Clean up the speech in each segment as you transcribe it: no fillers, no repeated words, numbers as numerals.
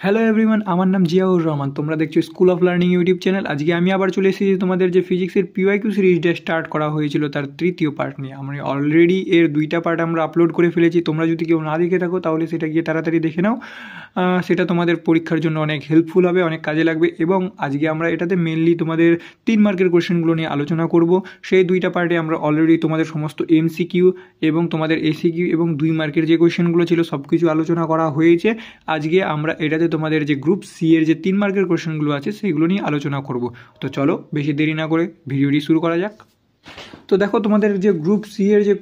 Hello everyone, আমার নাম জিয়াউর রহমান। তোমরা দেখছো school of learning YouTube channel. আজকে আমি আবার চলে এসেছি তোমাদের যে ফিজিক্সের পিওয়াইকিউ সিরিজটা স্টার্ট করা হয়েছিল তার তৃতীয় পার্ট নিয়ে। আমরা অলরেডি এর দুইটা পার্ট আমরা আপলোড করে ফেলেছি। তোমরা যদি কেউ না দেখে থাকো তাহলে সেটা গিয়ে তাড়াতাড়ি দেখে নাও। সেটা তোমাদের পরীক্ষার জন্য অনেক হেল্পফুল হবে, অনেক কাজে লাগবে। এবং আজকে আমরা এটাতে মেনলি তোমাদের 3 মার্কের কোশ্চেনগুলো নিয়ে আলোচনা করব। সেই দুইটা পার্টে আমরা অলরেডি তোমাদের সমস্ত এমসিকিউ এবং তোমাদের এসিকিউ এবং 2 মার্কের যে কোশ্চেনগুলো ছিল সব কিছু আলোচনা করা হয়েছে। আজকে আমরা এটাতে তোমাদের যে গ্রুপ সি এর যে 3 মার্কের কোশ্চেনগুলো আছে সেইগুলো নিয়ে আলোচনা করব। তো চলো বেশি দেরি না করে ভিডিওটি শুরু করা যাক। তো দেখো, তোমাদের যে গ্রুপ সি এর যে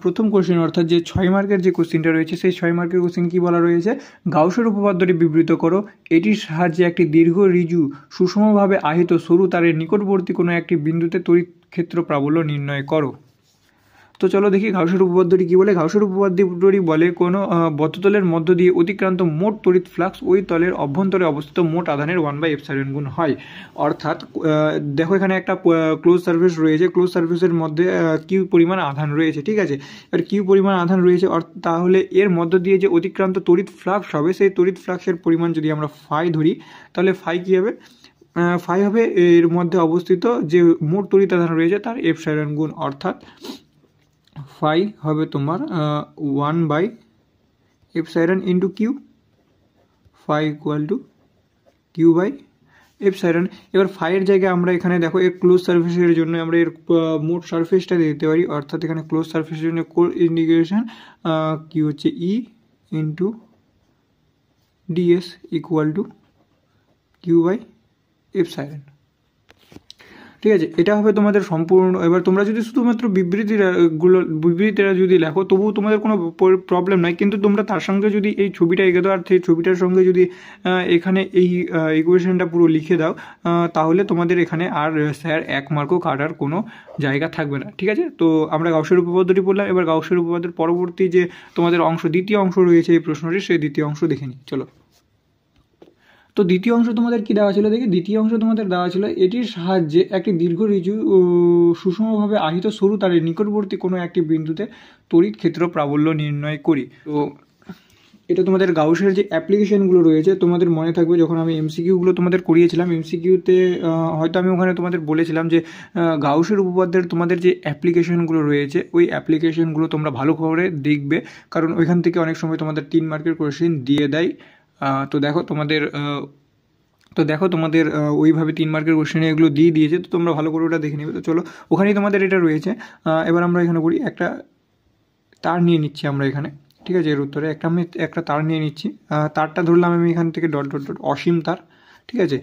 প্রথম কোশ্চেন অর্থাৎ যে 6 মার্কের যে কোশ্চেনটা রয়েছে সেই 6 মার্কের কোশ্চেন কি বলা রয়েছে, গাউসের উপপাদ্যটি বিবৃত করো। এটির সাহায্যে একটি দীর্ঘ ঋজু সুষমভাবে আহিত সরু তারের নিকটবর্তী কোনো একটি বিন্দুতে তড়িৎ ক্ষেত্র প্রাবল্য নির্ণয় করো। তো চলো দেখি গাউসের উপপাদ্যটি কী বলে। গাউসের উপপাদ্যটি বলে কোনো বদ্ধতলের মধ্য দিয়ে অতিক্রান্ত মোট তড়িৎ ফ্লাক্স ওই তলের অভ্যন্তরে অবস্থিত মোট আধানের 1/ε গুণ হয়। অর্থাৎ দেখো এখানে একটা ক্লোজ সারফেস রয়েছে, ক্লোজ সারফেসের মধ্যে কিউ পরিমাণ আধান রয়েছে, ঠিক আছে। এবার কিউ পরিমাণ আধান রয়েছে তাহলে এর মধ্য দিয়ে যে অতিক্রান্ত তড়িৎ ফ্লাক্স হবে সেই তড়িৎ ফ্লাক্সের পরিমাণ যদি আমরা ফাই ধরি তাহলে ফাই কী হবে, ফাই হবে এর মধ্যে অবস্থিত যে মোট তড়িৎ আধান রয়েছে তার ε গুণ। অর্থাৎ ফাই হবে তোমার 1/ε into Q, phi equal to Q by epsilon. এবার ফাইয়ের জায়গায় আমরা এখানে দেখো এর ক্লোজ সারফেসের জন্য আমরা এর মোট সারফেসটা দিতে পারি। অর্থাৎ এখানে ক্লোজ সারফেসের জন্য কোর ইন্টিগ্রেশন কি হচ্ছে E into DS equal to Q by epsilon, ঠিক আছে। এটা হবে তোমাদের সম্পূর্ণ। এবার তোমরা যদি শুধুমাত্র বিবৃতিটা যদি লেখো তবুও তোমাদের কোনো প্রবলেম নাই, কিন্তু তোমরা তার সঙ্গে যদি এই ছবিটা এঁকে দাও আর সেই ছবিটার সঙ্গে যদি এখানে এই ইকুয়েশনটা পুরো লিখে দাও তাহলে তোমাদের এখানে আর স্যার 1 মার্কও কাটার কোনো জায়গা থাকবে না, ঠিক আছে। তো আমরা গাউসের উপপাদ্যটি বললাম। এবার গাউসের উপপাদ্যের পরবর্তী যে তোমাদের অংশ, দ্বিতীয় অংশ রয়েছে এই প্রশ্নটির, সেই দ্বিতীয় অংশ দেখে নিই চলো। তো দ্বিতীয় অংশ তোমাদের কি দেওয়া ছিল দেখি। দ্বিতীয় অংশ তোমাদের দেওয়া ছিল এটির সাহায্যে একটি দীর্ঘ ঋজু সুষমভাবে আহিত সরু তারের নিকটবর্তী কোনো একটি বিন্দুতে তড়িৎ ক্ষেত্র প্রাবল্য নির্ণয় করি। তো এটা তোমাদের গাউসের যে অ্যাপ্লিকেশনগুলো রয়েছে তোমাদের মনে থাকবে যখন আমি এমসিকিউগুলো তোমাদের করিয়েছিলাম। এমসিকিউতে হয়তো আমি ওখানে তোমাদের বলেছিলাম যে গাউসের উপপাদ্যের তোমাদের যে অ্যাপ্লিকেশনগুলো রয়েছে ওই অ্যাপ্লিকেশনগুলো তোমরা ভালো করে দেখবে, কারণ ওইখান থেকে অনেক সময় তোমাদের 3 মার্কের কোশ্চেন দিয়ে দেয়। তো দেখো তোমাদের ওইভাবে 3 মার্কের কোশ্চেনে এগুলো দিয়ে দিয়েছে, তো তোমরা ভালো করে ওটা দেখে নেবে। তো চলো ওখানেই তোমাদের এটা রয়েছে। এবার আমরা এখানে করি একটা তার নিয়ে নিচ্ছি আমরা এখানে, ঠিক আছে। এর উত্তরে আমি একটা তার নিয়ে নিচ্ছি। তারটা ধরলাম আমি এখান থেকে ডট ডট ডট অসীম তার, ঠিক আছে।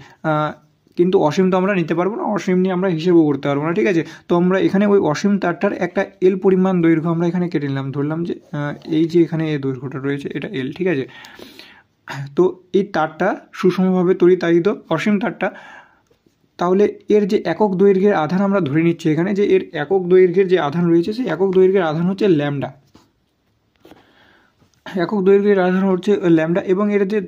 কিন্তু অসীম তো আমরা নিতে পারবো না, অসীম নিয়ে আমরা হিসেবও করতে পারবো না, ঠিক আছে। তো আমরা এখানে ওই অসীম তারটার একটা এল পরিমাণ দৈর্ঘ্য আমরা এখানে কেটে নিলাম। ধরলাম যে এই যে এখানে এই দৈর্ঘ্যটা রয়েছে এটা এল, ঠিক আছে। তো এই তারটা সুষমভাবে তড়িতায়িত অসীম তারটা, তাহলে এর যে একক দৈর্ঘ্যের আধান আমরা ধরে নিচ্ছি এখানে যে এর একক দৈর্ঘ্যের যে আধান রয়েছে সেই একক দৈর্ঘ্যের আধান হচ্ছে ল্যামডা, একক দৈর্ঘ্যের আধান হচ্ছে ল্যামডা। এবং এর যে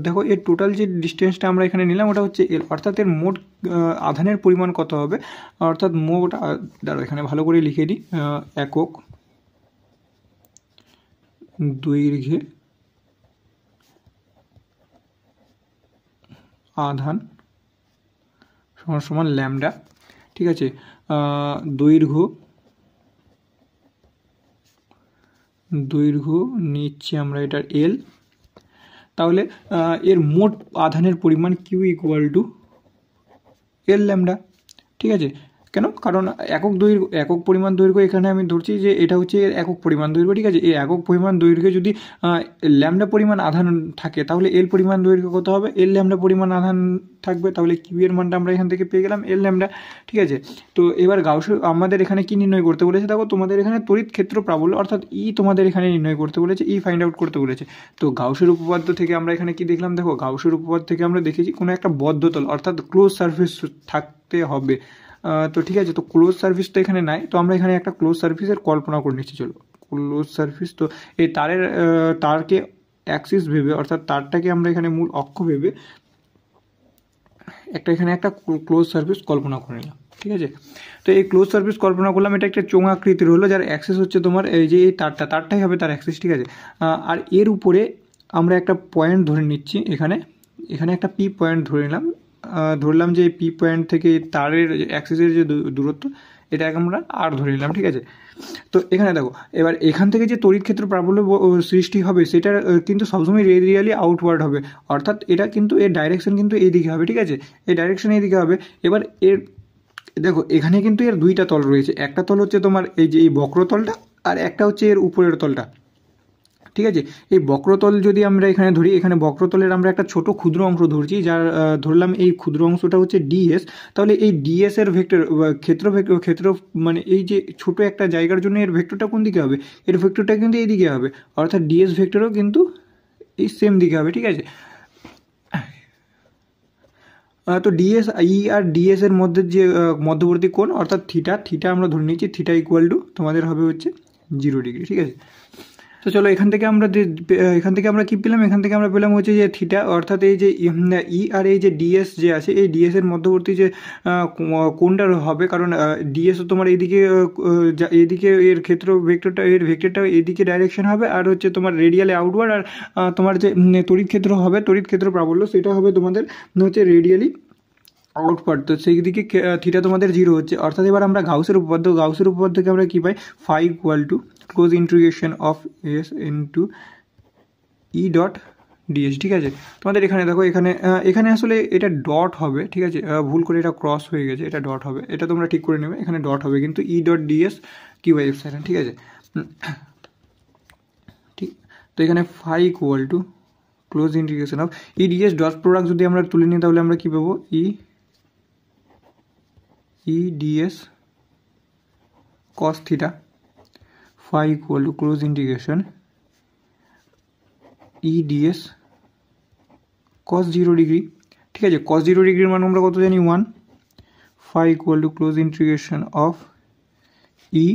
দেখো এর টোটাল যে ডিস্টেন্সটা আমরা এখানে নিলাম ওটা হচ্ছে এল। অর্থাৎ এর মোট আধানের পরিমাণ কত হবে, অর্থাৎ মোট দাঁড়ো এখানে ভালো করে লিখে দিই, একক দৈর্ঘ্যের আধান সমান সমান ল্যামডা, ঠিক আছে। দৈর্ঘ্য নিচ্ছি আমরা এটার এল। তাহলে এর মোট আধানের পরিমাণ Q equal to L lambda, ঠিক আছে। কেন, কারণ একক পরিমাণ দৈর্ঘ্য এখানে আমি ধরছি যে এটা হচ্ছে এর একক পরিমাণ দৈর্ঘ্য, ঠিক আছে। এই একক পরিমাণ দৈর্ঘ্যে যদি ল্যামডা পরিমাণ আধান থাকে তাহলে এল পরিমাণ দৈর্ঘ্য কত হবে, এল ল্যামডা পরিমাণ আধান থাকবে, তাহলে কিউ এর মানটা আমরা এখান থেকে পেয়ে গেলাম এল ল্যামডা, ঠিক আছে। তো এবার গাউসের আমাদের এখানে কি নির্ণয় করতে বলেছে, দেখো তোমাদের এখানে তড়িৎ ক্ষেত্র প্রাবল্য অর্থাৎ ই তোমাদের এখানে নির্ণয় করতে বলেছে, ই ফাইন্ড আউট করতে বলেছে। তো গাউসের উপপাদ্য থেকে আমরা এখানে কি দেখলাম, দেখো গাউসের উপপাদ্য থেকে আমরা দেখেছি কোনো একটা বদ্ধতল অর্থাৎ ক্লোজ সারফেস থাকতে হবে। তো ঠিক আছে, তো ক্লোজ সার্ভিস তো এখানে নাই, তো আমরা এখানে একটা ক্লোজ সার্ভিসের কল্পনা করে নিচ্ছি। চলো ক্লোজ সার্ভিস, তো এই তারকে অ্যাক্সিস ভেবে অর্থাৎ তারটাকে আমরা এখানে মূল অক্ষ ভেবে এখানে একটা ক্লোজ সার্ভিস কল্পনা করে নিলাম, ঠিক আছে। তো এই ক্লোজ সার্ভিস কল্পনা করলাম, এটা একটা চোঙাকৃতির হলো যার অ্যাক্সিস হচ্ছে তোমার এই যে এই তারটাই হবে তার অ্যাক্সিস, ঠিক আছে। আর এর উপরে আমরা একটা পয়েন্ট ধরে নিচ্ছি, এখানে একটা পি পয়েন্ট ধরলাম যে পি পয়েন্ট থেকে তারের অ্যাক্সিসের যে দূরত্ব এটাকে আমরা আর ধরে নিলাম, ঠিক আছে। তো এখানে দেখো এবার এখান থেকে যে তড়িৎ ক্ষেত্র প্রাবল্য সৃষ্টি হবে সেটা কিন্তু সবসময় রেডিয়ালি আউটওয়ার্ড হবে, অর্থাৎ এটা কিন্তু এর ডাইরেকশন কিন্তু এইদিকে হবে, ঠিক আছে, এই ডাইরেকশন এইদিকে হবে। এবার এর দেখো এখানে কিন্তু এর দুইটা তল রয়েছে, একটা তল হচ্ছে তোমার এই যে এই বক্রতলটা, আর একটা হচ্ছে এর উপরের তলটা, ঠিক আছে। এই বক্রতল যদি আমরা এখানে ধরি, এখানে বক্রতলের আমরা একটা ছোট ক্ষুদ্র অংশ ধরছি, যার ধরলাম এই ক্ষুদ্র অংশটা হচ্ছে ডিএস। তাহলে এই ডিএস এর ভেক্টর ক্ষেত্র মানে এই যে ছোট একটা জায়গার জন্য এর ভেক্টরটা কোন দিকে হবে, এর ভেক্টরটা কিন্তু এই দিকে হবে, অর্থাৎ ডিএস ভেক্টরও কিন্তু এই সেম দিকে হবে, ঠিক আছে। তো ডিএস ই আর ডিএস এর মধ্যে যে মধ্যবর্তী কোণ অর্থাৎ থিটা আমরা ধরে নিচ্ছি, থিটা ইকুয়াল টু তোমাদের হবে হচ্ছে 0 ডিগ্রি, ঠিক আছে। তো চলো এখান থেকে আমরা কি পেলাম, এখান থেকে আমরা পেলাম হচ্ছে যে থিটা, অর্থাৎ এই যে ই আর এই যে ডিএস যে আছে, এই ডিএস এর মধ্যবর্তী যে কোণটা হবে, কারণ ডিএস তোমার এইদিকে এর ক্ষেত্র ভেক্টরটা এইদিকে ডাইরেকশন হবে, আর হচ্ছে তোমার রেডিয়ালে আউটওয়ার্ড, আর তোমার যে তড়িৎ ক্ষেত্র প্রাবল্য সেটা হবে তোমাদের হচ্ছে রেডিয়ালি আউটওয়ার্ড। তো সেই দিকে থিটা তোমাদের 0 হচ্ছে, অর্থাৎ এবার আমরা গাউসের উপপাদ্যকে আমরা কি পাই, phi equal to close integration of S into E dot DS, ঠিক আছে। তোমাদের এখানে দেখো এখানে আসলে এটা ডট হবে, ঠিক আছে, ভুল করে এটা ক্রস হয়ে গেছে, এটা ডট হবে, এটা তোমরা ঠিক করে নেবে, এখানে ডট হবে কিন্তু E dot DS Q by epsilon, ঠিক আছে। ঠিক, তো এখানে phi equal to close integration of E DS dot product যদি আমরা তুলে নিই তাহলে আমরা কি পাবো, E DS cos theta phi equal to close integration E DS cos 0 degree, ঠিক আছে। cos 0 ডিগ্রির মান আমরা কত জানি 1, phi equal to close integration of E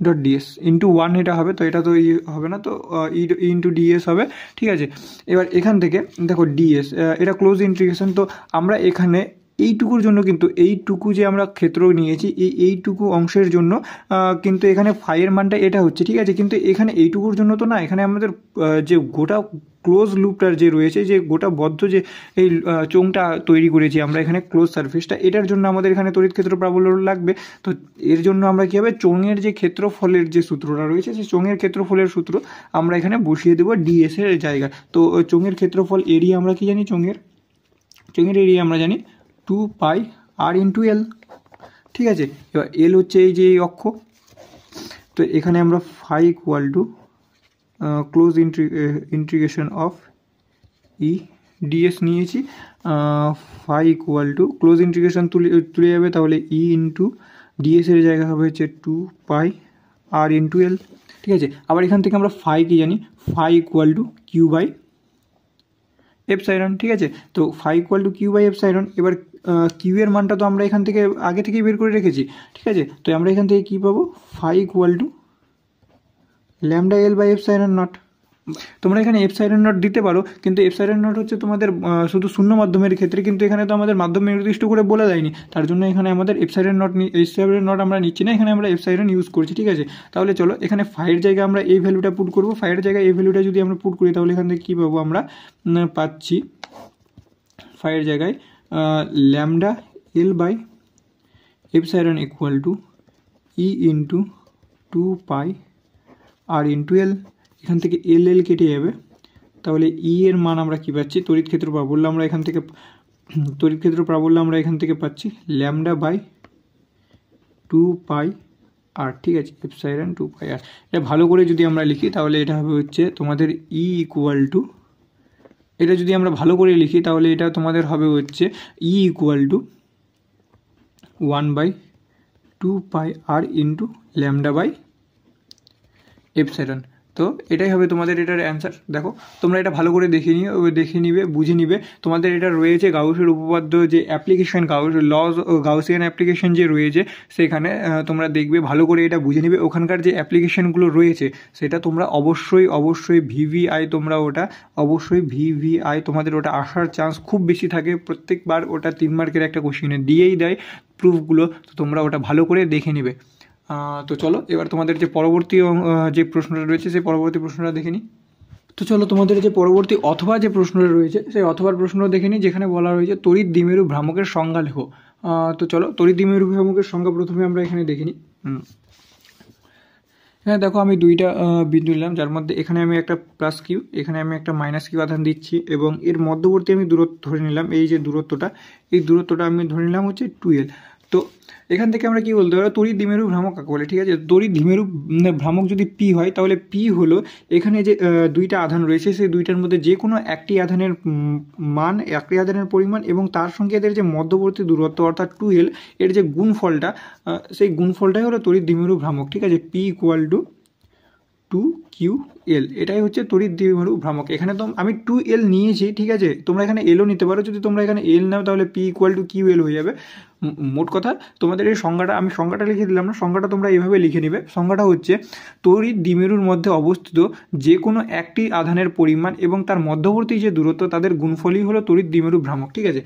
dot DS into 1 এটা হবে, তো এটা তো হবে না, তো ই ইন্টু ডিএস হবে, ঠিক আছে। এবার এখান থেকে দেখো ডিএস এটা ক্লোজ ইন্টিগ্রেশন, তো আমরা এখানে এইটুকুর জন্য কিন্তু এইটুকু যে আমরা ক্ষেত্র নিয়েছি এইটুকু অংশের জন্য কিন্তু এখানে ফাইয়ের মানটা এটা হচ্ছে, ঠিক আছে। কিন্তু এখানে এইটুকুর জন্য তো না, এখানে আমাদের যে গোটা ক্লোজ লুপটার যে রয়েছে, যে গোটা বদ্ধ যে এই চোঙটা তৈরি করেছি আমরা এখানে ক্লোজ সারফেসটা, এটার জন্য আমাদের এখানে তড়িৎ ক্ষেত্র প্রাবল্য লাগবে। তো এর জন্য আমরা কী হবে, চোঙের যে ক্ষেত্রফলের যে সূত্রটা রয়েছে সেই চোঙের ক্ষেত্রফলের সূত্র আমরা এখানে বসিয়ে দেবো ডিএস এর জায়গায়। তো চোঙের ক্ষেত্রফল এরিয়া আমরা কি জানি, চোঙের এরিয়া আমরা জানি 2 পাই আর ইন্টু এল, ঠিক আছে। এবার এল হচ্ছে এই যে এই অক্ষ, তো এখানে আমরা phi equal to close integration of E DS নিয়েছি, phi equal to close integration তুলে যাবে, তাহলে ই ইন্টু ডিএস এর জায়গা হবে হচ্ছে 2 পাই আর ইন্টু এল, ঠিক আছে। আবার এখান থেকে আমরা ফাই কি জানি, phi equal to Q by epsilon, ঠিক আছে। তো phi equal to Q by epsilon, এবার কিউ এর মানটা তো আমরা এখান থেকে আগে থেকেই বের করে রেখেছি, ঠিক আছে। তো আমরা এখান থেকে কী পাবো, phi equal to lambda L by epsilon naught. তোমরা এখানে এপসাইলন নট দিতে পারো, কিন্তু এপসাইলন নট হচ্ছে তোমাদের শুধু শূন্য মাধ্যমের ক্ষেত্রে, কিন্তু এখানে তো আমাদের মাধ্যম নির্দিষ্ট করে বলে দেয়নি, তার জন্য এখানে আমাদের এপসাইলন নট আমরা নিচ্ছি না, এখানে আমরা এপসাইলন ইউজ করছি, ঠিক আছে। তাহলে চলো এখানে ফাইয়ের জায়গায় আমরা এই ভ্যালুটা পুট করবো, ফাইয়ের জায়গায় এই ভ্যালুটা যদি আমরা পুট করি তাহলে এখান থেকে কী পাবো, আমরা পাচ্ছি ফাইয়ের জায়গায় lambda L by epsilon equal to E into 2 pi R into L, এখান থেকে এল কেটে যাবে, তাহলে ই এর মান আমরা কী পাচ্ছি, তড়িৎ ক্ষেত্র প্রাবল্য আমরা এখান থেকে পাচ্ছি ল্যামডা বাই 2 পাই আর, ঠিক আছে, এপসাইলন 2 পাই আর। এটা ভালো করে যদি আমরা লিখি তাহলে এটা হবে হচ্ছে তোমাদের ই ইকুয়াল টু, এটা যদি আমরা ভালো করে লিখি তাহলে এটা তোমাদের হবে হচ্ছে E equal to 1/2 pi R into lambda by epsilon. তো এটাই হবে তোমাদের এটার অ্যান্সার। দেখো তোমরা এটা ভালো করে দেখে নিবে, বুঝে নিবে। তোমাদের এটা রয়েছে গাউসের উপপাদ্য যে অ্যাপ্লিকেশন, গাউসিয়ান অ্যাপ্লিকেশন যে রয়েছে সেখানে তোমরা দেখবে, ভালো করে এটা বুঝে নিবে। ওখানকার যে অ্যাপ্লিকেশনগুলো রয়েছে সেটা তোমরা অবশ্যই ভিভিআই তোমাদের ওটা আসার চান্স খুব বেশি থাকে। প্রত্যেকবার ওটা 3 মার্কের একটা কোশ্চেনে দিয়েই দেয় প্রুফগুলো, তো তোমরা ওটা ভালো করে দেখে নিবে। তো চলো এবার তোমাদের যে পরবর্তী যে প্রশ্নটা রয়েছে সেই পরবর্তী প্রশ্নটা দেখে নিই। তো চলো তোমাদের যে পরবর্তী অথবা যে প্রশ্নটা রয়েছে সেই অথবার প্রশ্নটা দেখে নিই, যেখানে বলা রয়েছে তড়িৎ দ্বিমেরু ভ্রামকের সংজ্ঞা লেখো। তো চলো তড়িৎ দ্বিমেরু ভ্রামকের সংজ্ঞা প্রথমে আমরা এখানে দেখে নিই। হ্যাঁ দেখো, আমি দুইটা বিন্দু নিলাম, যার মধ্যে এখানে আমি একটা প্লাস কিউ, এখানে আমি একটা মাইনাস কিউ আধান দিচ্ছি, এবং এর মধ্যবর্তী আমি দূরত্ব ধরে নিলাম, এই যে দূরত্বটা, এই দূরত্বটা আমি ধরে নিলাম হচ্ছে 2L। তো এখান থেকে আমরা কি বলতে পারি, তড়িৎ দ্বিমেরু ভ্রামক কাকে বলে? ঠিক আছে, তড়িৎ দ্বিমেরু ভ্রামক যদি পি হয় তাহলে পি হলো এখানে যে দুইটা আধান রয়েছে সেই দুইটার মধ্যে যে কোনো একটি আধানের মান, একটি আধানের পরিমাণ এবং তার সঙ্গে এদের যে মধ্যবর্তী দূরত্ব অর্থাৎ 2L, এর যে গুণফলটা, সেই গুণফলটাই হলো তড়িৎ দ্বিমেরু ভ্রামক। ঠিক আছে, পি ইকুয়াল টু 2QL, এটাই হচ্ছে তড়িৎ দ্বিমেরু ভ্রামক। এখানে তো আমি 2L নিয়েছি, ঠিক আছে, তোমরা এখানে এলও নিতে পারো, যদি তোমরা এখানে এল নাও তাহলে পি ইকুয়াল টু QL হয়ে যাবে। মোট কথা তোমাদের এই সংজ্ঞাটা, আমি সংজ্ঞাটা লিখে দিলাম না, সংজ্ঞাটা তোমরা এইভাবে লিখে নিবে। সংজ্ঞাটা হচ্ছে তড়িৎ দ্বিমেরুর মধ্যে অবস্থিত যে কোনো একটি আধানের পরিমাণ এবং তার মধ্যবর্তী যে দূরত্ব, তাদের গুণফলই হলো তড়িৎ দ্বিমেরু ভ্রামক। ঠিক আছে,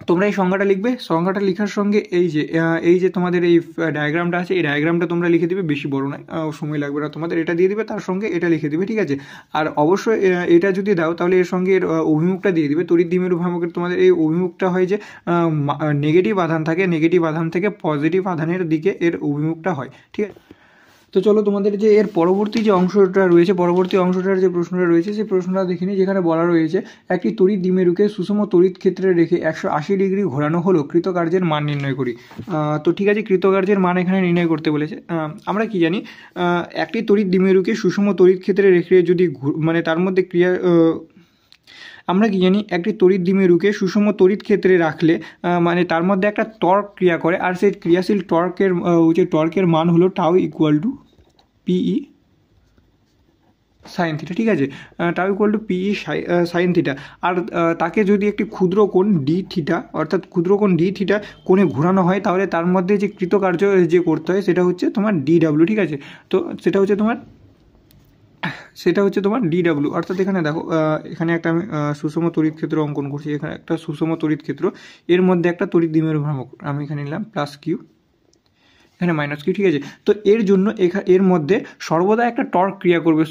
তোমরা এই সংজ্ঞাটা লিখবে। সংজ্ঞাটা লেখার সঙ্গে এই যে তোমাদের এই ডায়াগ্রামটা আছে, এই ডায়াগ্রামটা তোমরা লিখে দিবে, বেশি বড় নয়, সময় লাগবে না তোমাদের, এটা দিয়ে দিবে, তার সঙ্গে এটা লিখে দিবে। ঠিক আছে, আর অবশ্যই এটা যদি দাও তাহলে এর সঙ্গে এর অভিমুখটা দিয়ে দিবে। তড়িৎ দ্বিমেরু ভ্রামকের তোমাদের এই অভিমুখটা হয় যে নেগেটিভ আধান থাকে, নেগেটিভ আধান থেকে পজিটিভ আধানের দিকে এর অভিমুখটা হয়। ঠিক আছে, তো চলো তোমাদের যে এর পরবর্তী যে অংশটা রয়েছে, পরবর্তী অংশটার যে প্রশ্নটা রয়েছে সেই প্রশ্নটা দেখে নিই, যেখানে বলা রয়েছে একটি তড়িৎ দ্বিমেরুকে সুষম তড়িৎ ক্ষেত্রে রেখে 180 ডিগ্রি ঘোরানো হলো, কৃতকার্যের মান নির্ণয় করি। তো ঠিক আছে, কৃতকার্যের মান এখানে নির্ণয় করতে বলেছে। আমরা কি জানি, একটি তড়িৎ দ্বিমেরুকে সুষম তড়িৎ ক্ষেত্রে রেখে যদি মানে তার মধ্যে আমরা কি জানি, একটি তড়িৎ দ্বিমেরুকে সুষম তড়িৎ ক্ষেত্রে রাখলে মানে তার মধ্যে একটা টর্ক ক্রিয়া করে, আর সেই ক্রিয়াশীল টর্কের মান হলো tau equal to PE sine theta. ঠিক আছে, tau equal to PE sine theta. আর তাকে যদি একটি ক্ষুদ্র কোণ ডি থিটা, অর্থাৎ ক্ষুদ্র কোণ ডি থিটা কোণে ঘোরানো হয়, তাহলে তার মধ্যে যে কৃতকার্য যে করতে হয় সেটা হচ্ছে তোমার DW। ঠিক আছে, তো সেটা হচ্ছে তোমার DW, অর্থাৎ এখানে দেখো, এখানে একটা আমি সুষম তড়িৎ ক্ষেত্র অঙ্কন করছি, এখানে একটা সুষম তড়িৎ ক্ষেত্র, এর মধ্যে একটা তড়িৎ দ্বিমেরু ভ্রামক আমি এখানে নিলাম প্লাস কিউ, এখানে মাইনাস কিউ। ঠিক আছে, তো এর জন্য এর মধ্যে সর্বদা একটা টর্ক ক্রিয়া করবে,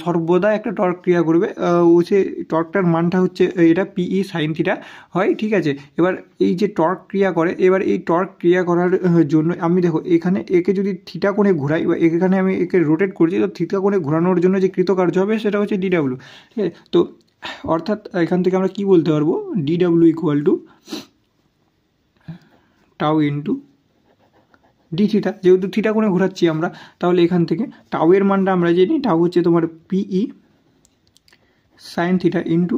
সে টর্কটার মানটা হচ্ছে এটা পিই সাইন থিটা হয়। ঠিক আছে, এবার এই যে টর্ক ক্রিয়া করে, এবার এই টর্ক ক্রিয়া করার জন্য আমি দেখো এখানে একে যদি থিটা কোণে ঘোরাই, বা এখানে আমি একে রোটেট করছি, তো থিটা কোণে ঘোরানোর জন্য যে কৃতকার্য হবে সেটা হচ্ছে DW। ঠিক আছে, তো অর্থাৎ এখান থেকে আমরা কি বলতে পারবো, DW equal to tau into D theta. যেহেতু থিটা কোণে ঘোরাচ্ছি আমরা, তাহলে এখান থেকে টাউ এর মানটা আমরা জানি, টাউ হচ্ছে তোমার PE sine theta into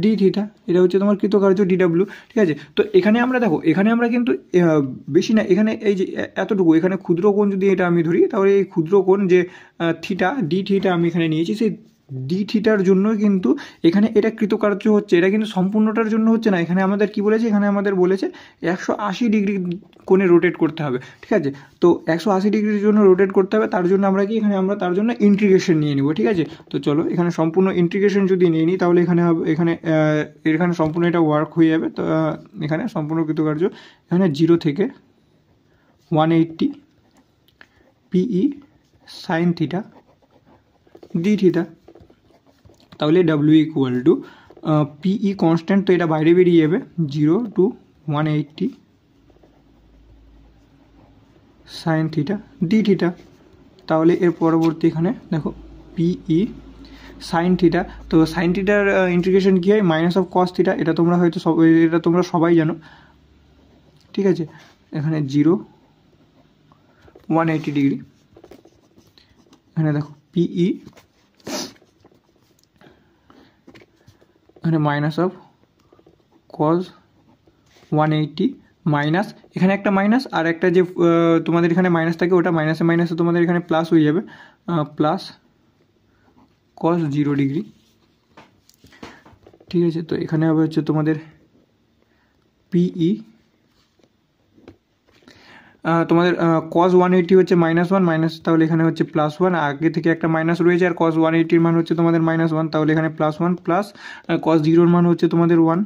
D theta, এটা হচ্ছে তোমার কৃতকার্য DW। ঠিক আছে, তো এখানে আমরা দেখো, এখানে আমরা কিন্তু বেশি না, এখানে এই যে এতটুকু, এখানে ক্ষুদ্র কোণ যদি এটা আমি ধরি, তাহলে এই ক্ষুদ্র কোণ যে থিটা, ডি থিটা আমি এখানে নিয়েছি, সেই ডি থিটার জন্য কিন্তু এখানে এটা কৃতকার্য হচ্ছে, এটা কিন্তু সম্পূর্ণটার জন্য হচ্ছে না। এখানে আমাদের কি বলেছে, এখানে আমাদের বলেছে 180 ডিগ্রি কোণে রোটেট করতে হবে। ঠিক আছে, তো 180 ডিগ্রির জন্য রোটেট করতে হবে, তার জন্য আমরা তার জন্য ইন্টিগ্রেশন নিয়ে নিব। ঠিক আছে, তো চলো এখানে সম্পূর্ণ ইন্টিগ্রেশন যদি নিয়ে নিই, তাহলে এখানে সম্পূর্ণ এটা ওয়ার্ক হয়ে যাবে। তো এখানে সম্পূর্ণ কৃতকার্য, এখানে 0 থেকে 180 পিই সাইন থিটা ডি থিটা, তাহলে W ইকুয়াল টু পিই কনস্ট্যান্ট, তো এটা বাইরে বেরিয়ে যাবে, 0 to 180 sine theta D theta. তাহলে এর পরবর্তী এখানে দেখো পিই সাইন থিটা, তো সাইন থিটার ইন্টিগ্রেশন কী হয়, মাইনাস অফ কস থিটা, এটা তোমরা সবাই জানো। ঠিক আছে, এখানে 0 180 ডিগ্রি, এখানে দেখো পিই, এখানে মাইনাস অফ কজ 180 মাইনাস, এখানে একটা মাইনাস, আর একটা যে তোমাদের এখানে মাইনাস থাকে, ওটা মাইনাসে তোমাদের এখানে প্লাস হয়ে যাবে, প্লাস কজ 0 ডিগ্রি। ঠিক আছে, তো এখানে হবে হচ্ছে তোমাদের পিই, তোমাদের কজ 180 হচ্ছে -1 মাইনাস, তাহলে এখানে হচ্ছে +1, আগে থেকে একটা মাইনাস রয়েছে, আর কজ 180-র মান হচ্ছে তোমাদের -1, তাহলে এখানে +1 প্লাস কজ 0-র মান হচ্ছে তোমাদের 1।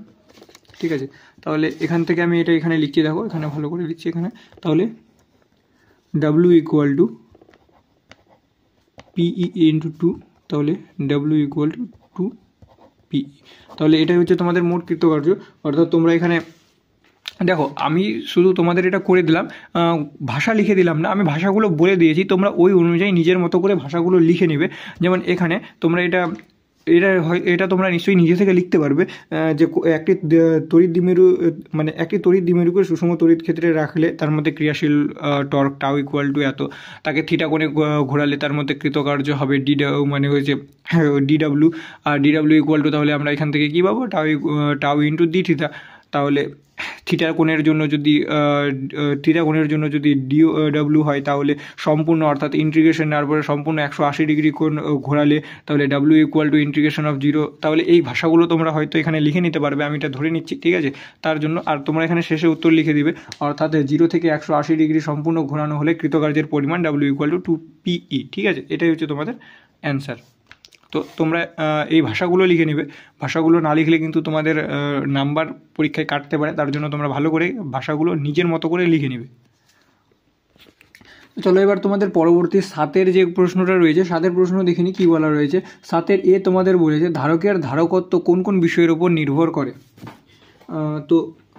ঠিক আছে, তাহলে এখান থেকে আমি এটা এখানে লিখছি, দেখো এখানে ভালো করে লিখছি এখানে, তাহলে ডাব্লু ইকুয়াল টু পিই ইন্টু 2, তাহলে ডাব্লু ইকুয়াল টু 2 পিই। তাহলে এটাই হচ্ছে তোমাদের মোট কৃতকার্য। অর্থাৎ তোমরা এখানে দেখো আমি শুধু তোমাদের এটা করে দিলাম, ভাষা লিখে দিলাম না, আমি ভাষাগুলো বলে দিয়েছি, তোমরা ওই অনুযায়ী নিজের মতো করে ভাষাগুলো লিখে নেবে। যেমন এখানে তোমরা এটা তোমরা নিশ্চয়ই নিজে থেকে লিখতে পারবে যে একটি তড়িৎ দ্বিমেরু মানে একটি তড়িৎ দ্বিমেরুকে সুষম তড়িৎ ক্ষেত্রে রাখলে তার মধ্যে ক্রিয়াশীল টর্ক টাউ ইকুয়াল টু এত, তাকে থিটা কোণে ঘোরালে তার মধ্যে কৃতকার্য হবে মানে হয়েছে ডিডাব্লিউ, আর ডিডাব্লিউ ইকুয়াল টু তাহলে আমরা এখান থেকে কী পাবো, টাউ ইন্টু ডি থিটা। তাহলে থিটা কোণের জন্য যদি ডিডাব্লিউ হয় তাহলে সম্পূর্ণ অর্থাৎ ইন্টিগ্রেশন নেওয়ার পরে সম্পূর্ণ 180 ডিগ্রি কোণ ঘোরালে তাহলে W equal to integration of 0। তাহলে এই ভাষাগুলো তোমরা হয়তো এখানে লিখে নিতে পারবে, আমি এটা ধরে নিচ্ছি, ঠিক আছে। তার জন্য আর তোমরা এখানে শেষে উত্তর লিখে দিবে, অর্থাৎ 0 থেকে 180 ডিগ্রি সম্পূর্ণ ঘোরানো হলে কৃতকার্যের পরিমাণ ডাব্লিউ ইকুয়াল টু 2 পিই, ঠিক আছে। এটাই হচ্ছে তোমাদের অ্যান্সার। তো তোমরা এই ভাষাগুলো লিখে নেবে, ভাষাগুলো না লিখলে কিন্তু তোমাদের নাম্বার পরীক্ষায় কাটতে পারে, তার জন্য তোমরা ভালো করে ভাষাগুলো নিজের মতো করে লিখে নেবে। চলো এবার তোমাদের পরবর্তী 7 যে প্রশ্নটা রয়েছে, 7 প্রশ্ন দেখে নিই কী বলা রয়েছে। 7 তোমাদের বলেছে ধারকের ধারকত্ব কোন কোন বিষয়ের উপর নির্ভর করে। তো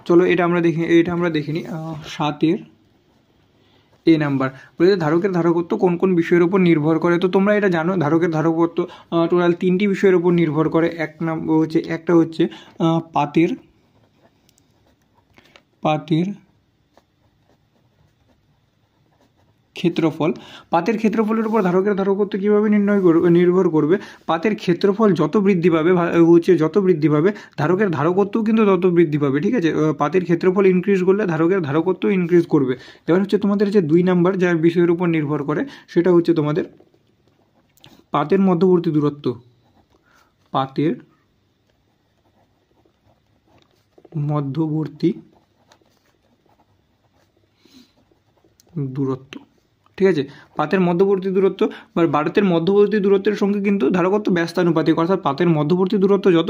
চলো এটা আমরা দেখে নিই। 7 নাম্বার বলেছে ধারকের ধারকত্ব কোন কোন বিষয়ের উপর নির্ভর করে। তো তোমরা এটা জানো ধারকের ধারকত্ব টোটাল 3টি বিষয়ের উপর নির্ভর করে। একটা হচ্ছে পাতের ক্ষেত্রফল। পাতের ক্ষেত্রফলের উপর ধারকের ধারকত্ব কীভাবে নির্ভর করবে। পাতের ক্ষেত্রফল যত বৃদ্ধি পাবে ধারকের ধারকত্বও কিন্তু তত বৃদ্ধি পাবে, ঠিক আছে। পাতের ক্ষেত্রফল ইনক্রিজ করলে ধারকের ধারকত্ব ইনক্রিজ করবে। এবার হচ্ছে তোমাদের যে 2 নাম্বার যার বিষয়ের উপর নির্ভর করে সেটা হচ্ছে তোমাদের পাতের মধ্যবর্তী দূরত্ব। পাতের মধ্যবর্তী দূরত্ব, ঠিক আছে। পাতের মধ্যবর্তী দূরত্ব বা বারতের মধ্যবর্তী দূরত্বের সঙ্গে কিন্তু ধারকত্ব ব্যস্তানুপাতিক, অর্থাৎ পাতের মধ্যবর্তী দূরত্ব যত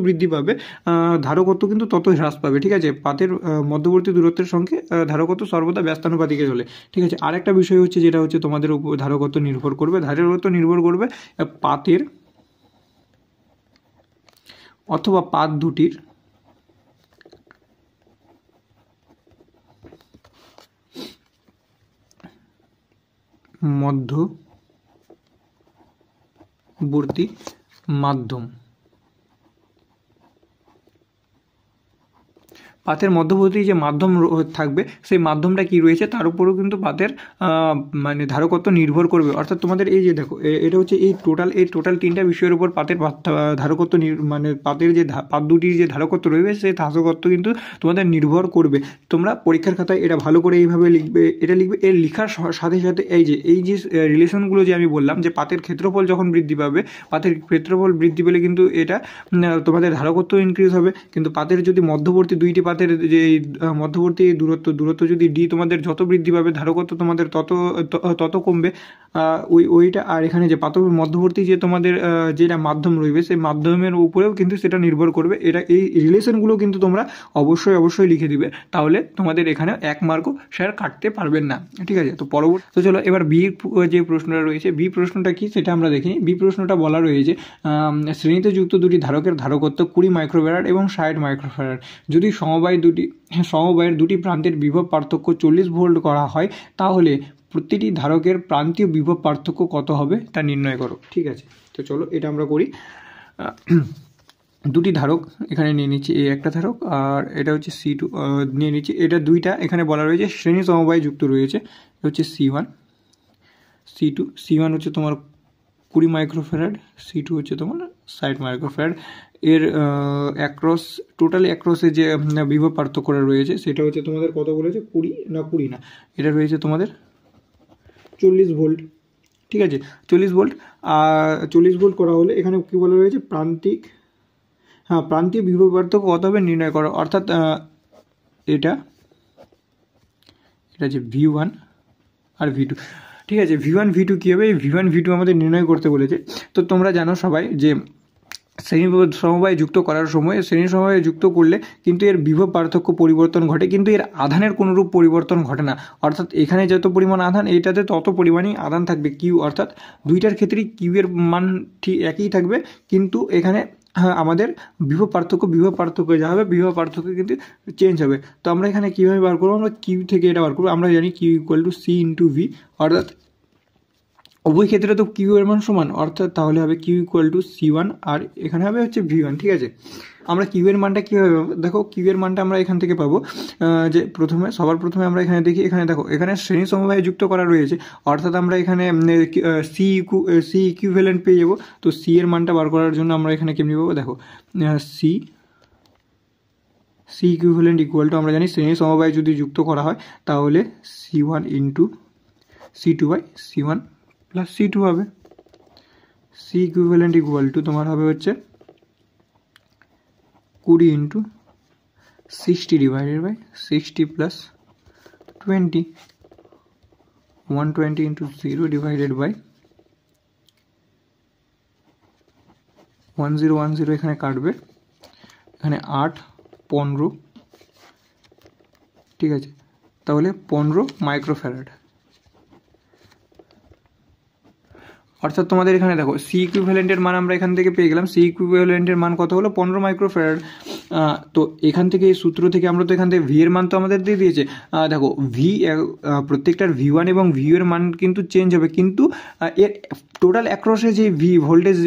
বৃদ্ধি পাবে ধারকত্ব কিন্তু তত হ্রাস পাবে, ঠিক আছে। পাতের মধ্যবর্তী দূরত্বের সঙ্গে ধারকত্ব সর্বদা ব্যস্তানুপাতিকে চলে, ঠিক আছে। আরেকটা বিষয় হচ্ছে যেটা হচ্ছে তোমাদের উপর ধারকত্ব নির্ভর করবে পাতের অথবা পাত দুটির মধ্যবর্তী মাধ্যম। পাতের মধ্যবর্তী যে মাধ্যম থাকবে সেই মাধ্যমটা কি রয়েছে তার উপরেও কিন্তু পাতের মানে ধারকত্ব নির্ভর করবে। অর্থাৎ তোমাদের এই যে দেখো এটা হচ্ছে এই টোটাল 3টা বিষয়ের উপর পাতের ধারকত্ব মানে পাতের যে পাত দুটির যে ধারকত্ব রয়েছে সেই ধারকত্ব কিন্তু তোমাদের নির্ভর করবে। তোমরা পরীক্ষার খাতায় এটা ভালো করে এইভাবে লিখবে, এর লেখার সাথে সাথে এই যে রিলেশনগুলো যে আমি বললাম যে পাতের ক্ষেত্রফল যখন বৃদ্ধি পাবে, পাতের ক্ষেত্রফল বৃদ্ধি পেলে কিন্তু এটা তোমাদের ধারকত্ব ইনক্রিজ হবে। কিন্তু পাতের যদি মধ্যবর্তী দুইটি পাতের যে মধ্যবর্তী দূরত্ব যদি ডি তোমাদের যত বৃদ্ধি পাবে ধারকত্ব তোমাদের তত কমবে ওইটা। আর এখানে যে পাতের মধ্যবর্তী যে তোমাদের যেটা মাধ্যম রইবে সেই মাধ্যমের উপরেও কিন্তু সেটা নির্ভর করবে। এই রিলেশনগুলো কিন্তু তোমরা অবশ্যই লিখে দিবে, তাহলে তোমাদের এখানে 1 মার্কও স্যার কাটতে পারবেন না, ঠিক আছে। তো তো চলো এবার বি যে প্রশ্নটা রয়েছে, বি প্রশ্নটা কি সেটা আমরা দেখি। বি প্রশ্নটা বলা রয়েছে শ্রেণীতে যুক্ত দুটি ধারকের ধারকত্ব 20 মাইক্রোফ্যারাড এবং 60 মাইক্রোফ্যারাড। যদি সমবায়ের দুটি প্রান্তের বিভব পার্থক্য 40 ভোল্ট করা হয় তাহলে প্রতিটি ধারকের প্রান্তীয় বিভব পার্থক্য কত হবে তা নির্ণয় করো, ঠিক আছে। তো চলো এটা আমরা করি। দুটি ধারক এখানে নিয়ে নিচ্ছি, এই একটা ধারক আর এটা হচ্ছে C2 নিয়ে নিচ্ছি। এটা দুইটা এখানে বলা রয়েছে শ্রেণী সমবায় যুক্ত রয়েছে, হচ্ছে C1 হচ্ছে তোমার 20 মাইক্রোফ্যারাড, C2 হচ্ছে তোমার 60 মাইক্রোফ্যারাড। এর টোটালি অ্যাক্রসে যে বিভব পার্থক্যটা রয়েছে সেটা হচ্ছে তোমাদের কত বলেছে 20 না এটা রয়েছে তোমাদের 40 ভোল্ট, ঠিক আছে। 40 ভোল্ট আর 40 ভোল্ট করা হলে এখানে কী বলা রয়েছে প্রান্তীয় বিভব পার্থক্য কত হবে নির্ণয় করো। অর্থাৎ এটা যে V1 আর V2, ঠিক আছে। V1 V2 কী হবে, V1 V2 আমাদের নির্ণয় করতে বলেছে। তো তোমরা জানো সবাই যে শ্রেণী সমবায় যুক্ত করার সময় শ্রেণী সমবায় যুক্ত করলে কিন্তু এর বিভব পার্থক্য পরিবর্তন ঘটে, কিন্তু এর আধানের কোনোরূপ পরিবর্তন ঘটে না। অর্থাৎ এখানে যত পরিমাণ আধান এইটাতে তত পরিমাণই আধান থাকবে কিউ, অর্থাৎ দুইটার ক্ষেত্রেই কিউ এর মান ঠিক একই থাকবে, কিন্তু এখানে আমাদের বিভব পার্থক্য যা হবে বিভব পার্থক্য কিন্তু চেঞ্জ হবে। তো আমরা এখানে কীভাবে বার করবো, আমরা কিউ থেকে এটা বার করবো। আমরা জানি Q equal to C into V, অর্থাৎ উভয় ক্ষেত্রে তো কিউ এর মান সমান, অর্থাৎ তাহলে হবে কিউ ইকুয়াল টু সি1 আর এখানে হবে হচ্ছে ভি1। ঠিক আছে, আমরা কিউ এর মানটা কীভাবে পাবো, দেখো কিউ এর মানটা আমরা এখান থেকে পাবো যে সবার প্রথমে আমরা এখানে দেখি, এখানে দেখো এখানে শ্রেণী সমবায় যুক্ত করা রয়েছে, অর্থাৎ আমরা এখানে সি ইকুইভ্যালেন্ট পেয়ে যাবো। তো সি এর মানটা বার করার জন্য আমরা এখানে কেমনি পাবো, দেখো সি ইকুইভ্যালেন্ট ইকুয়াল টু, আমরা জানি শ্রেণী সমবায় যদি যুক্ত করা হয় তাহলে C one into C two by C one plus C two হবে। সি ইকুইভ্যালেন্ট ইকুয়াল টু তোমার হবে হচ্ছে 20 into 60 divided by 60 plus 20, 120 into 0 divided by 1010 এখানে কাটবে, এখানে 8 15, ঠিক আছে, তাহলে 15 মাইক্রোফ্যারাড। অর্থাৎ তোমাদের এখানে দেখো সি ইকুইভ্যালেন্টের মান আমরা এখান থেকে পেয়ে গেলাম, সি ইকুইভ্যালেন্টের মান কত হলো 15 মাইক্রোফ্যারাড। তো এখান থেকে এই সূত্র থেকে আমরা তো এখান থেকে ভি এর মান তো আমাদের দিয়ে দিয়েছে, দেখো ভি প্রত্যেকটার ভি1 এবং ভি এর মান কিন্তু চেঞ্জ হবে, কিন্তু এর টোটাল অ্যাক্রসে যে ভি ভোল্টেজ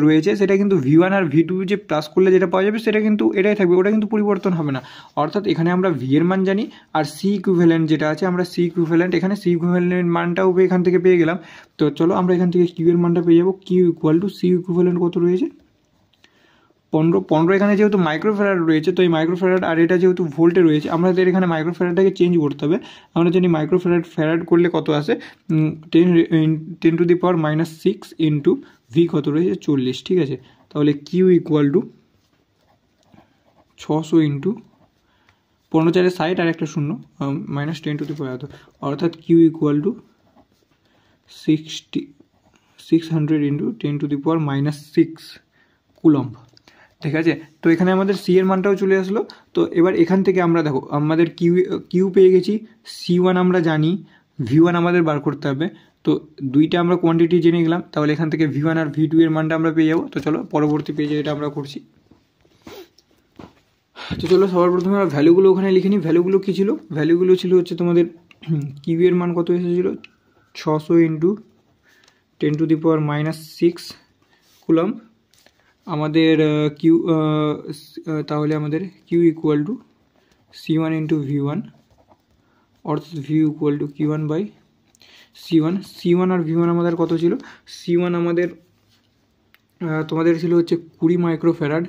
রয়েছে সেটা কিন্তু ভি1 আর ভি2 যে প্লাস করলে যেটা পাওয়া যাবে সেটা কিন্তু এটাই থাকবে, ওটা কিন্তু পরিবর্তন হবে না। অর্থাৎ এখানে আমরা ভি এর মান জানি, আর সি ইকুইভ্যালেন্ট যেটা আছে আমরা সি ইকুইভ্যালেন্ট এখানে সি ইকুইভ্যালেন্ট মানটাও এখান থেকে পেয়ে গেলাম। তো চলো আমরা এখান থেকে কিউ এর মানটা পেয়ে যাবো, Q equal to C equivalent কত রয়েছে 15, এখানে যেহেতু মাইক্রোফ্যারাড রয়েছে তো এই মাইক্রোফ্যারাড আর এটা যেহেতু ভোল্টে রয়েছে আমাদের এখানে মাইক্রোফ্যারাডটাকে চেঞ্জ করতে হবে। আমরা জানি মাইক্রোফ্যারাড করলে কত আসে 10 to the power -6 into V কত রয়েছে 40, ঠিক আছে, তাহলে কিউ ইকুয়াল টু 600 ইন্টু 15 4 60 আর একটা শূন্য -10 টু দি পাওয়ার, অর্থাৎ Q equal to 600 into 10 to the power -6 coulomb. ঠিক আছে, তো এখানে আমাদের সি এর মানটাও চলে আসলো। তো এবার এখান থেকে আমরা দেখো আমাদের কিউ পেয়ে গেছি, সি1 আমরা জানি, ভি1 আমাদের বার করতে হবে। তো দুইটা আমরা কোয়ান্টিটি জেনে গেলাম, তাহলে এখান থেকে ভি1 আর ভি2 এর মানটা আমরা পেয়ে যাবো। তো চলো পরবর্তী পেজে এটা আমরা করছি। তো চলো সবার প্রথমে আমরা ভ্যালুগুলো ওখানে লিখে নিই। ভ্যালুগুলো কী ছিল, ভ্যালুগুলো ছিল হচ্ছে তোমাদের কিউ এর মান কত এসেছিলো 600 into 10 to the power -6 coulomb. আমাদের কিউ তাহলে আমাদের Q equal to C one into V one, অর্থাৎ V equal to Q one by C one আর ভি1 আমাদের কত ছিল, সি1 আমাদের তোমাদের ছিল হচ্ছে 20 মাইক্রোফ্যারাড,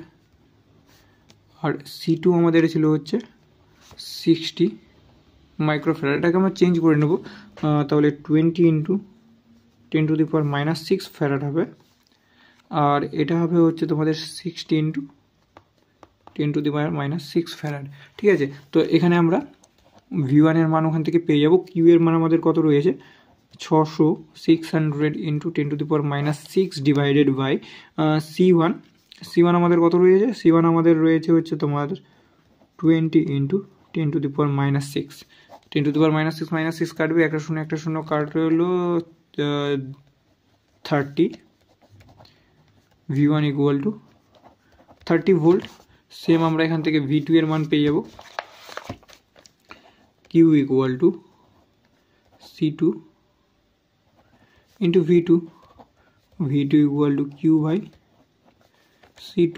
আর সি2 আমাদের ছিল হচ্ছে 60 মাইক্রোফ্যারাড। এটাকে আমরা চেঞ্জ করে নেব, তাহলে 20 into 10 to the power -6 farad হবে, আর এটা হবে হচ্ছে তোমাদের 60 into 10 to the power -6 farad. ঠিক আছে, তো এখানে আমরা ভি1 এর মান ওখান থেকে পেয়ে যাব। কিউ এর মান আমাদের কত রয়েছে 600 into 10 to the power -6 divided by C one আমাদের কত রয়েছে, সি1 আমাদের রয়েছে হচ্ছে তোমাদের 20 into 10 to the power -6, 10 to the power -6 কাটবে, একটা শূন্য কাটবে হলো 30, V one equal to 30 volt. Same আমরা এখান থেকে ভি2 এর মান পেয়ে যাব, Q equal to C two into V two equal to Q by C two,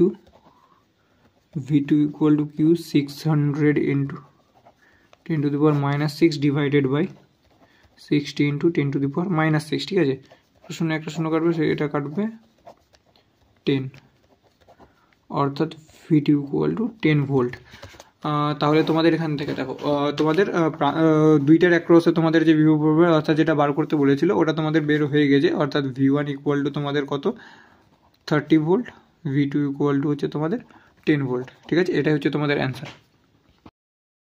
V two equal to Q 600 into 10 to the power -6 divided by 60 into 10 to the power -6, ঠিক আছে, একটা শূন্য কাটবে, এটা কাটবে 10, অর্থাৎ ভি2 ইকুয়াল টু 10 ভোল্ট। তাহলে তোমাদের এখান থেকে দেখো তোমাদের দুইটার অ্যাক্রসে তোমাদের যে বিভব পড়বে অর্থাৎ যেটা বার করতে বলেছিল ওটা তোমাদের বের হয়ে গেছে, অর্থাৎ ভি1 ইকুয়াল টু তোমাদের কত 30 ভোল্ট, ভি2 ইকুয়াল টু হচ্ছে তোমাদের 10 ভোল্ট। ঠিক আছে, এটাই হচ্ছে তোমাদের অ্যান্সার।